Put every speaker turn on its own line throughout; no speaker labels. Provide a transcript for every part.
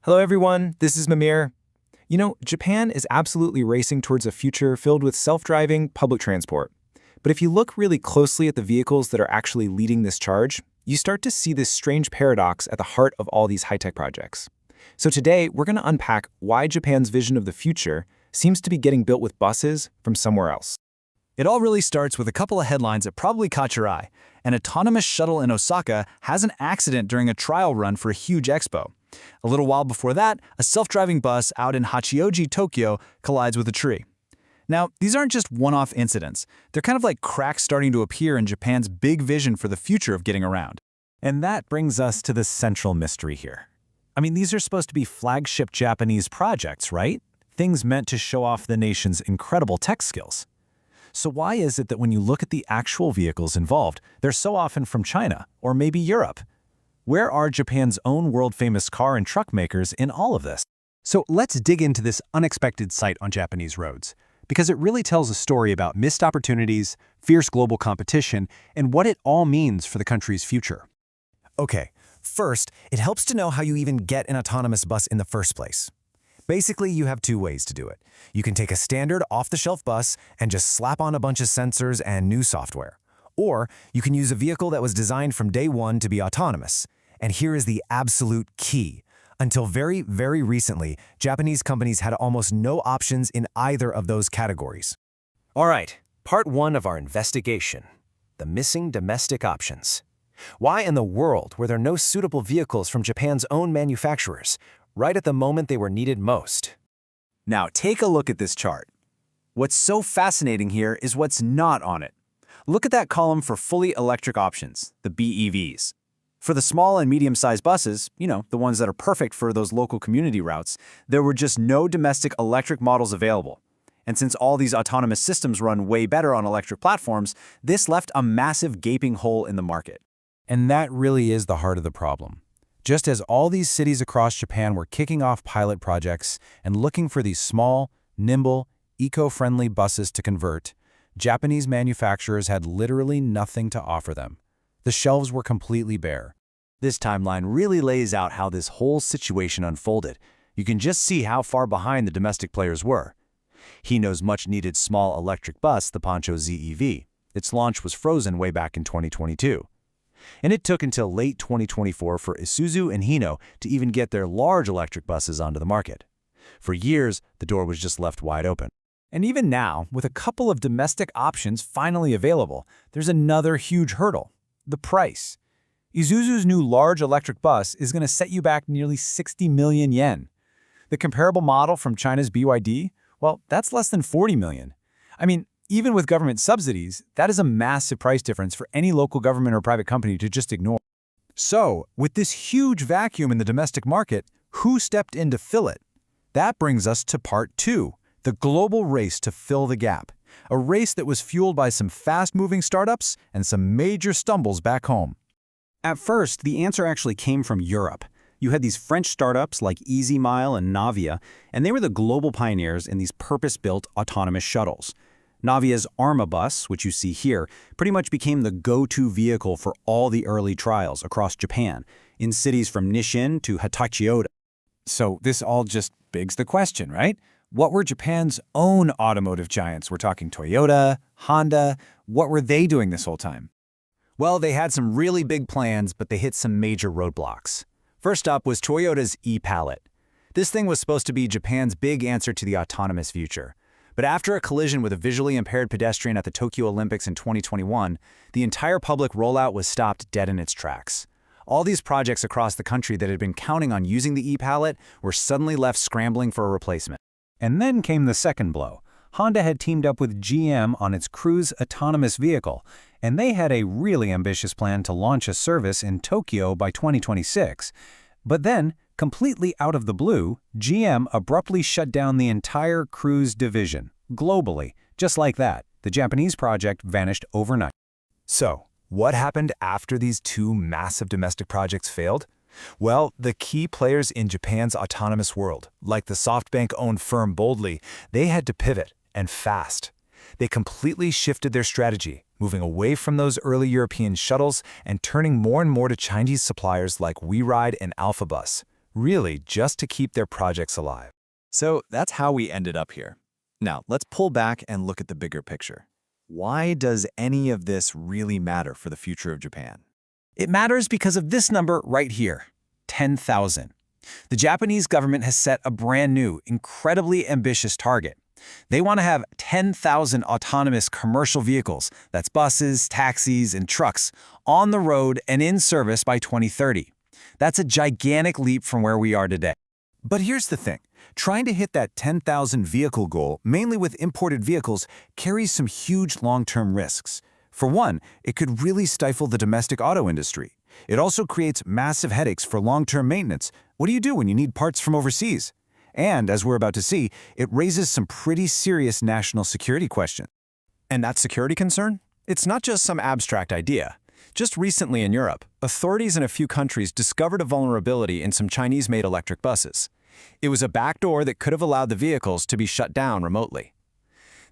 Hello everyone, this is Mimir. Japan is absolutely racing towards a future filled with self-driving public transport. But if you look really closely at the vehicles that are actually leading this charge, you start to see this strange paradox at the heart of all these high-tech projects. So today, we're going to unpack why Japan's vision of the future seems to be getting built with buses from somewhere else.
It all really starts with a couple of headlines that probably caught your eye. An autonomous shuttle in Osaka has an accident during a trial run for a huge expo. A little while before that, a self-driving bus out in Hachioji, Tokyo, collides with a tree. Now, these aren't just one-off incidents. They're kind of like cracks starting to appear in Japan's big vision for the future of getting around.
And that brings us to the central mystery here. These are supposed to be flagship Japanese projects, right? Things meant to show off the nation's incredible tech skills. So why is it that when you look at the actual vehicles involved, they're so often from China or maybe Europe? Where are Japan's own world-famous car and truck makers in all of this?
So let's dig into this unexpected sight on Japanese roads, because it really tells a story about missed opportunities, fierce global competition, and what it all means for the country's future.
Okay, first, it helps to know how you even get an autonomous bus in the first place. Basically, you have two ways to do it. You can take a standard off-the-shelf bus and just slap on a bunch of sensors and new software. Or you can use a vehicle that was designed from day one to be autonomous. And here is the absolute key. Until very, very recently, Japanese companies had almost no options in either of those categories. All right, part one of our investigation. The missing domestic options. Why in the world were there no suitable vehicles from Japan's own manufacturers, right at the moment they were needed most?
Now, take a look at this chart. What's so fascinating here is what's not on it. Look at that column for fully electric options, the BEVs. For the small and medium-sized buses, the ones that are perfect for those local community routes, there were just no domestic electric models available. And since all these autonomous systems run way better on electric platforms, this left a massive gaping hole in the market.
And that really is the heart of the problem. Just as all these cities across Japan were kicking off pilot projects and looking for these small, nimble, eco-friendly buses to convert, Japanese manufacturers had literally nothing to offer them. The shelves were completely bare.
This timeline really lays out how this whole situation unfolded. You can just see how far behind the domestic players were. Hino's much-needed small electric bus, the Poncho ZEV, its launch was frozen way back in 2022. And it took until late 2024 for Isuzu and Hino to even get their large electric buses onto the market. For years, the door was just left wide open.
And even now, with a couple of domestic options finally available, there's another huge hurdle: the price. Isuzu's new large electric bus is going to set you back nearly 60 million yen. The comparable model from China's BYD, well, that's less than 40 million. Even with government subsidies, that is a massive price difference for any local government or private company to just ignore. So, with this huge vacuum in the domestic market, who stepped in to fill it? That brings us to part two, the global race to fill the gap. A race that was fueled by some fast-moving startups and some major stumbles back home.
At first, the answer actually came from Europe. You had these French startups like EasyMile and Navia, and they were the global pioneers in these purpose-built autonomous shuttles. Navia's Arma bus, which you see here, pretty much became the go-to vehicle for all the early trials across Japan, in cities from Nishin to Hitachi-Oda.
So this all just begs the question, right? What were Japan's own automotive giants? We're talking Toyota, Honda. What were they doing this whole time?
Well, they had some really big plans, but they hit some major roadblocks. First up was Toyota's e-Palette. This thing was supposed to be Japan's big answer to the autonomous future. But after a collision with a visually impaired pedestrian at the Tokyo Olympics in 2021, the entire public rollout was stopped dead in its tracks. All these projects across the country that had been counting on using the e-Palette were suddenly left scrambling for a replacement.
And then came the second blow. Honda had teamed up with GM on its Cruise autonomous vehicle, and they had a really ambitious plan to launch a service in Tokyo by 2026. But then, completely out of the blue, GM abruptly shut down the entire Cruise division, globally. Just like that, the Japanese project vanished overnight.
So, what happened after these two massive domestic projects failed? Well, the key players in Japan's autonomous world, like the SoftBank-owned firm Boldly, they had to pivot, and fast. They completely shifted their strategy, moving away from those early European shuttles and turning more and more to Chinese suppliers like WeRide and AlphaBus.
really just to keep their projects alive.
So that's how we ended up here. Now, let's pull back and look at the bigger picture. Why does any of this really matter for the future of Japan?
It matters because of this number right here, 10,000. The Japanese government has set a brand new, incredibly ambitious target. They want to have 10,000 autonomous commercial vehicles, that's buses, taxis, and trucks, on the road and in service by 2030. That's a gigantic leap from where we are today.
But here's the thing. Trying to hit that 10,000 vehicle goal, mainly with imported vehicles, carries some huge long-term risks. For one, it could really stifle the domestic auto industry. It also creates massive headaches for long-term maintenance. What do you do when you need parts from overseas? And, as we're about to see, it raises some pretty serious national security questions.
And that security concern? It's not just some abstract idea. Just recently in Europe, authorities in a few countries discovered a vulnerability in some Chinese-made electric buses. It was a backdoor that could have allowed the vehicles to be shut down remotely.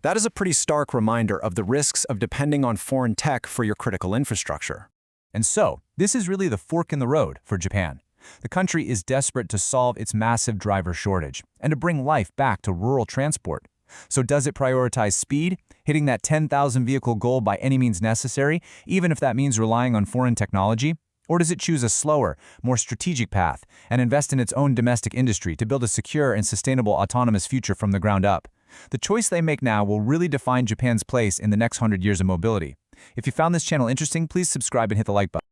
That is a pretty stark reminder of the risks of depending on foreign tech for your critical infrastructure.
And so, this is really the fork in the road for Japan. The country is desperate to solve its massive driver shortage and to bring life back to rural transport. So does it prioritize speed, hitting that 10,000 vehicle goal by any means necessary, even if that means relying on foreign technology? Or does it choose a slower, more strategic path and invest in its own domestic industry to build a secure and sustainable autonomous future from the ground up? The choice they make now will really define Japan's place in the next 100 years of mobility. If you found this channel interesting, please subscribe and hit the like button.